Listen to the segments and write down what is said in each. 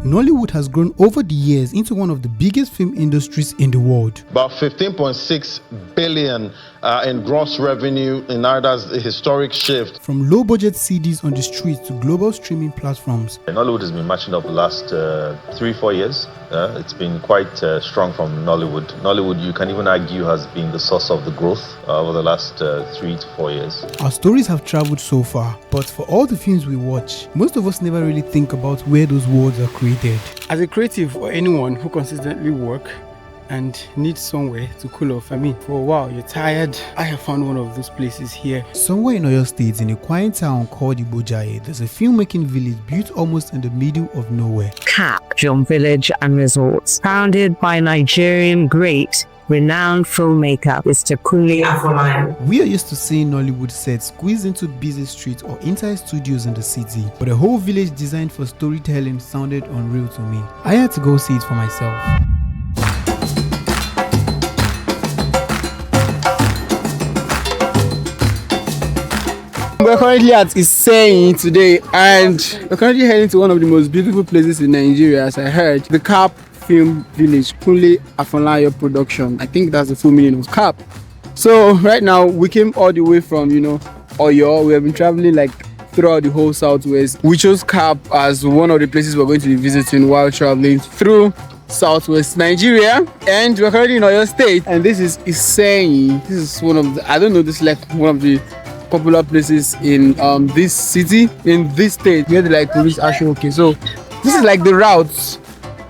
Nollywood has grown over the years into one of the biggest film industries in the world. About 15.6 billion in gross revenue in Naida's historic shift. From low-budget CDs on the streets to global streaming platforms. Nollywood has been matching up the last 3-4 years. It's been quite strong from Nollywood. Nollywood, you can even argue, has been the source of the growth over the last 3 to 4 years. Our stories have traveled so far, but for all the films we watch, most of us never really think about where those worlds are created. As a creative or anyone who consistently work and needs somewhere to cool off, for a while you're tired, I have found one of those places here. Somewhere in Oyo State, in a quiet town called Igbojaiye, there's a filmmaking village built almost in the middle of nowhere. KAP Film Village and Resorts, founded by Nigerian great renowned filmmaker Mr. Ado Awaye. We are used to seeing Nollywood sets squeezed into busy streets or entire studios in the city, but a whole village designed for storytelling sounded unreal to me. I had to go see it for myself. We're currently at Iyake today, and we're currently heading to one of the most beautiful places in Nigeria, as I heard, the KAP Film Village, Kunle Afolayan production. I think that's the full meaning of KAP. So right now we came all the way from Oyo. We have been traveling like throughout the whole southwest. We chose KAP as one of the places we're going to be visiting while traveling through southwest Nigeria, and we're currently in Oyo State, and this is Iyake. This is one of the, I don't know, this is like one of the popular places in this city, in this state, where they like police action. Okay, so this is like the route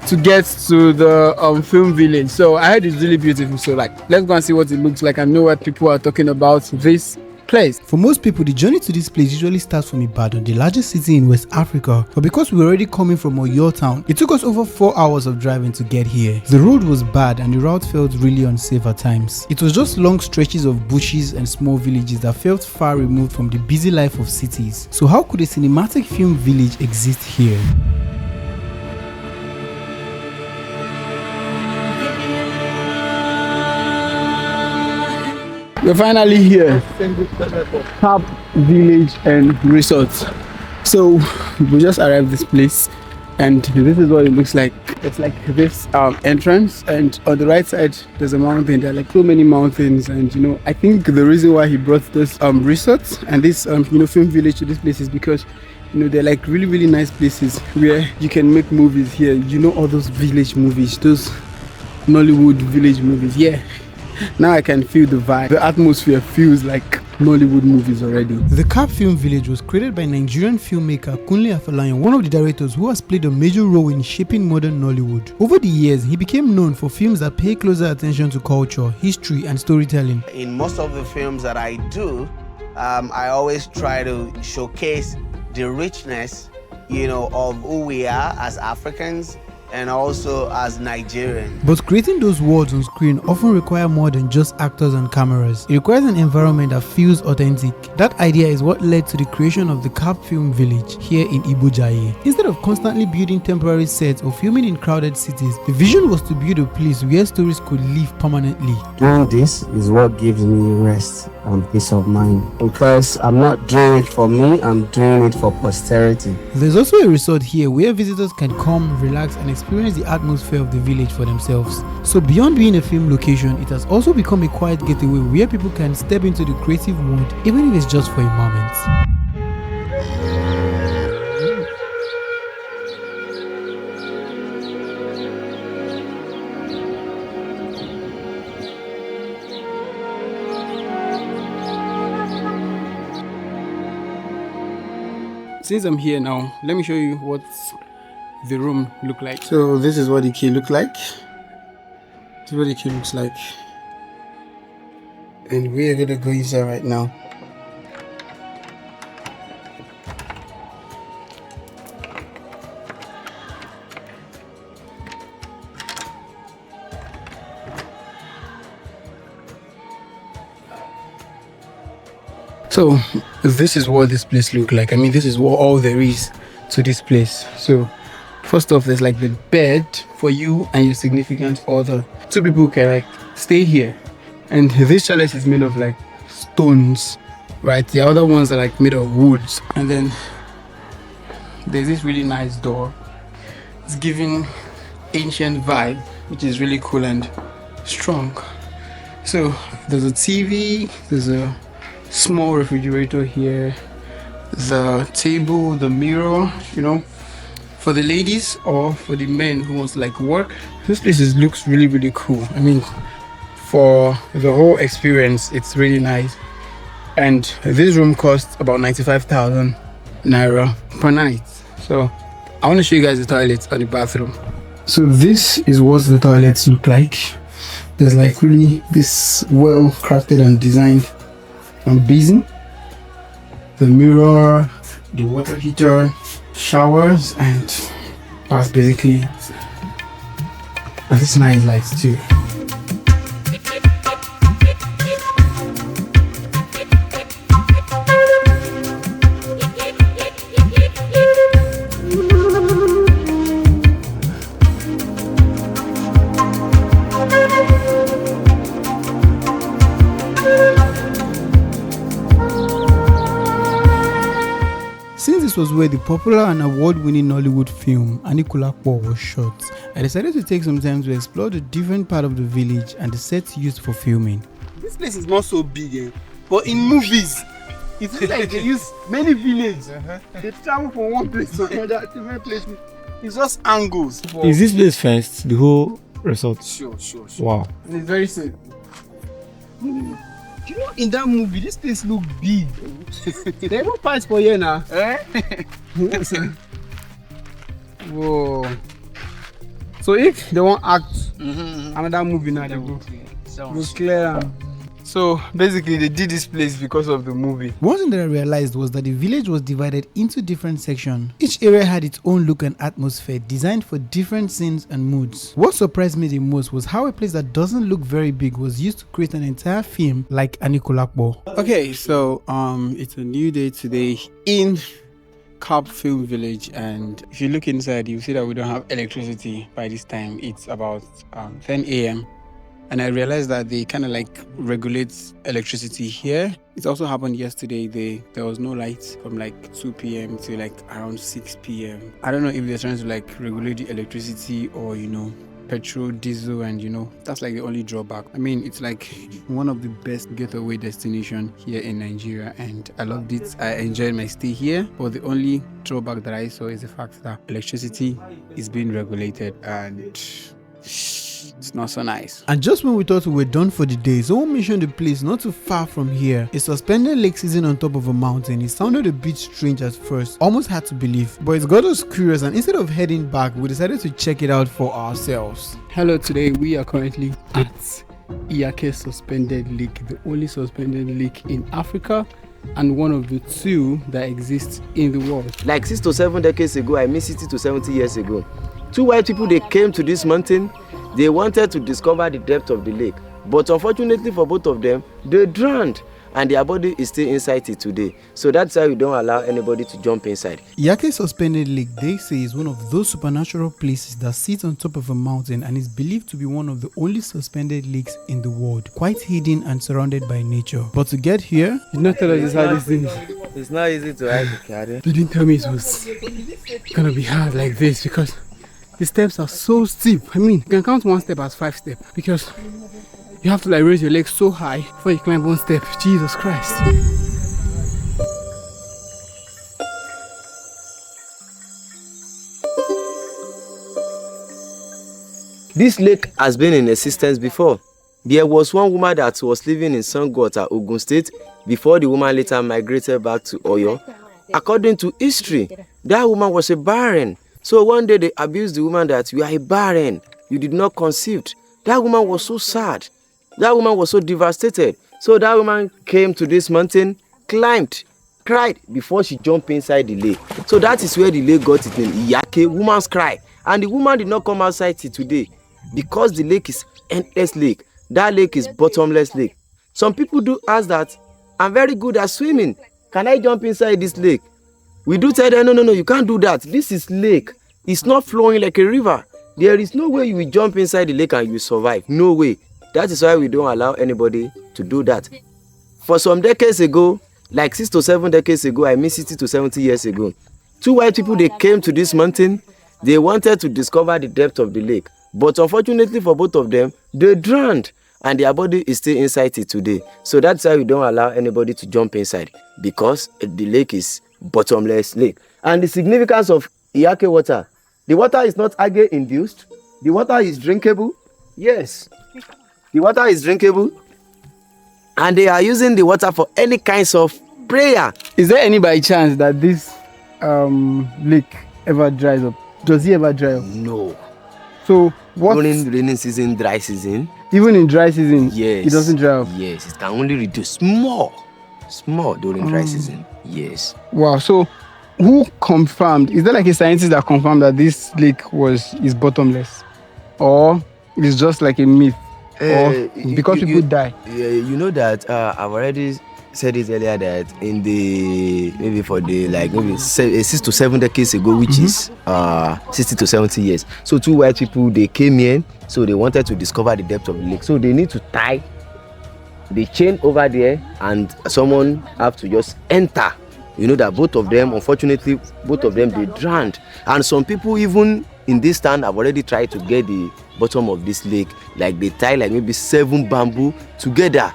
to get to the film village. So I heard it's really beautiful, so like let's go and see what it looks like and know what people are talking about this place. For most people, the journey to this place usually starts from Ibadan, the largest city in West Africa, but because we were already coming from Oyo town, it took us over 4 hours of driving to get here. The road was bad and the route felt really unsafe at times. It was just long stretches of bushes and small villages that felt far removed from the busy life of cities. So how could a cinematic film village exist here? We're finally here, KAP Village and Resort. So we just arrived this place, and this is what it looks like. It's like this entrance, and on the right side there's a mountain. There are like so many mountains, and I think the reason why he brought this resort and this film village to this place is because they're like really nice places where you can make movies here. All those village movies, those Nollywood village movies. Yeah. Now I can feel the vibe. The atmosphere feels like Nollywood movies already. The KAP Film Village was created by Nigerian filmmaker Kunle Afolayan, one of the directors who has played a major role in shaping modern Nollywood. Over the years, he became known for films that pay closer attention to culture, history, and storytelling. In most of the films that I do, I always try to showcase the richness, of who we are as Africans and also as Nigerians. But creating those worlds on screen often require more than just actors and cameras. It requires an environment that feels authentic. That idea is what led to the creation of the KAP Film Village here in Igbojaiye. Instead of constantly building temporary sets or filming in crowded cities, the vision was to build a place where stories could live permanently. Doing this is what gives me rest and peace of mind, because I'm not doing it for me, I'm doing it for posterity. There's also a resort here where visitors can come, relax, and experience the atmosphere of the village for themselves. So beyond being a film location, it has also become a quiet getaway where people can step into the creative world, even if it's just for a moment. Since I'm here now, let me show you what the room look like. So this is what the key look like. This is what the key looks like. And we're gonna go inside right now. So this is what this place look like. I mean, this is what all there is to this place. So first off, there's like the bed for you and your significant other. Two people can like stay here. And this chalet is made of like stones, right? The other ones are like made of woods. And then there's this really nice door It's giving ancient vibe, which is really cool and strong. So there's a TV, there's a small refrigerator here, the table, the mirror, for the ladies or for the men who wants to like work. This place looks really cool. I mean, for the whole experience, it's really nice. And this room costs about 95,000 naira per night. So I want to show you guys the toilets and the bathroom. So this is what the toilets look like. There's like really this well crafted and designed basin, the mirror, the water heater, showers, and that's basically it. And this nice lights too. This was where the popular and award-winning Nollywood film Anikulapo was shot. I decided to take some time to explore the different part of the village and the sets used for filming. This place is not so big, but in movies, it feels like they use many villages. They travel from one place to another, different places. It's just angles. Is this place first? The whole resort? Sure. Wow. And it's very safe. In that movie, this place look big. They even fight for you now. Whoa. So if they won't act another movie now, they go clear. So basically they did this place because of the movie. One thing that I realized was that the village was divided into different sections. Each area had its own look and atmosphere designed for different scenes and moods. What surprised me the most was how a place that doesn't look very big was used to create an entire film like Anikulapo. Okay, so it's a new day today in KAP Film Village, and if you look inside you see that we don't have electricity by this time. It's about 10 a.m. and I realized that they kind of like regulate electricity here. It also happened yesterday. There was no light from like 2 p.m. to like around 6 p.m. I don't know if they're trying to like regulate the electricity or petrol, diesel, and that's like the only drawback. I mean, it's like one of the best getaway destination here in Nigeria, and I loved it. I enjoyed my stay here, but the only drawback that I saw is the fact that electricity is being regulated and it's not so nice. And just when we thought we were done for the day, someone mentioned the place not too far from here. A suspended lake sitting on top of a mountain. It sounded a bit strange at first, almost had to believe, but it got us curious, and instead of heading back, we decided to check it out for ourselves. Hello, today we are currently at Iyake Suspended Lake, the only suspended lake in Africa and one of the two that exist in the world. Like 6 to 7 decades ago, I mean 60 to 70 years ago, two white people, they came to this mountain. They wanted to discover the depth of the lake, but unfortunately for both of them, they drowned, and their body is still inside it today. So that's why we don't allow anybody to jump inside. Iyake Suspended Lake, they say, is one of those supernatural places that sits on top of a mountain and is believed to be one of the only suspended lakes in the world, quite hidden and surrounded by nature. But to get here, you not tell us this how this thing is. It's not easy to hide the carry. They didn't tell me it was gonna be hard like this, because the steps are so steep. I mean, you can count one step as 5 steps, because you have to like raise your legs so high before you climb one step. Jesus Christ. This lake has been in existence before. There was one woman that was living in Sangota, Oyo State, before the woman later migrated back to Oyo. According to history, that woman was a barren. So one day they abused the woman that you are a barren, you did not conceive. That woman was so sad. That woman was so devastated. So that woman came to this mountain, climbed, cried before she jumped inside the lake. So that is where the lake got its name, Iyake, woman's cry. And the woman did not come outside till today, because the lake is endless lake. That lake is bottomless lake. Some people do ask that, I'm very good at swimming. Can I jump inside this lake? We do tell them, no, you can't do that. This is lake. It's not flowing like a river. There is no way you will jump inside the lake and you will survive. No way. That is why we don't allow anybody to do that. For some decades ago, like 6 to 7 decades ago, I mean 60 to 70 years ago, two white people, they came to this mountain. They wanted to discover the depth of the lake, but unfortunately for both of them, they drowned, and their body is still inside it today. So that's why we don't allow anybody to jump inside, because the lake is bottomless lake. And the significance of Iyake water, the water is not algae induced. The water is drinkable. Yes, the water is drinkable, and they are using the water for any kinds of prayer. Is there any by chance that this lake ever dries up? Does it ever dry up? No. So what? During rainy season, dry season. Even in dry season, yes, it doesn't dry up. Yes, it can only reduce small during dry season. Yes. Wow. So who confirmed? Is there like a scientist that confirmed that this lake is bottomless, or it's just like a myth, or because people die? You know that I've already said it earlier that in the maybe 6 to 7 decades ago, which is 60 to 70 years. So 2 white people, they came in, so they wanted to discover the depth of the lake. So they need to tie the chain over there, and someone have to just enter. You know that both of them, unfortunately, they drowned. And some people even in this town have already tried to get the bottom of this lake. Like they tie like maybe 7 bamboo together.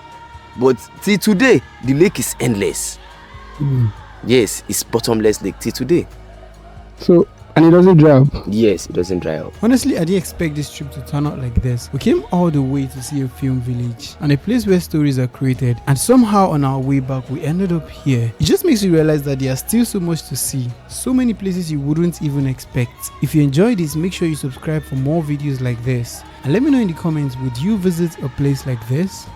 But till today, the lake is endless. Yes, it's bottomless lake till today. So, and it doesn't dry up? Yes, it doesn't dry up. Honestly, I didn't expect this trip to turn out like this. We came all the way to see a film village and a place where stories are created, and somehow on our way back we ended up here. It just makes you realize that there's still so much to see, so many places you wouldn't even expect. If you enjoyed this, make sure you subscribe for more videos like this, and let me know in the comments, would you visit a place like this?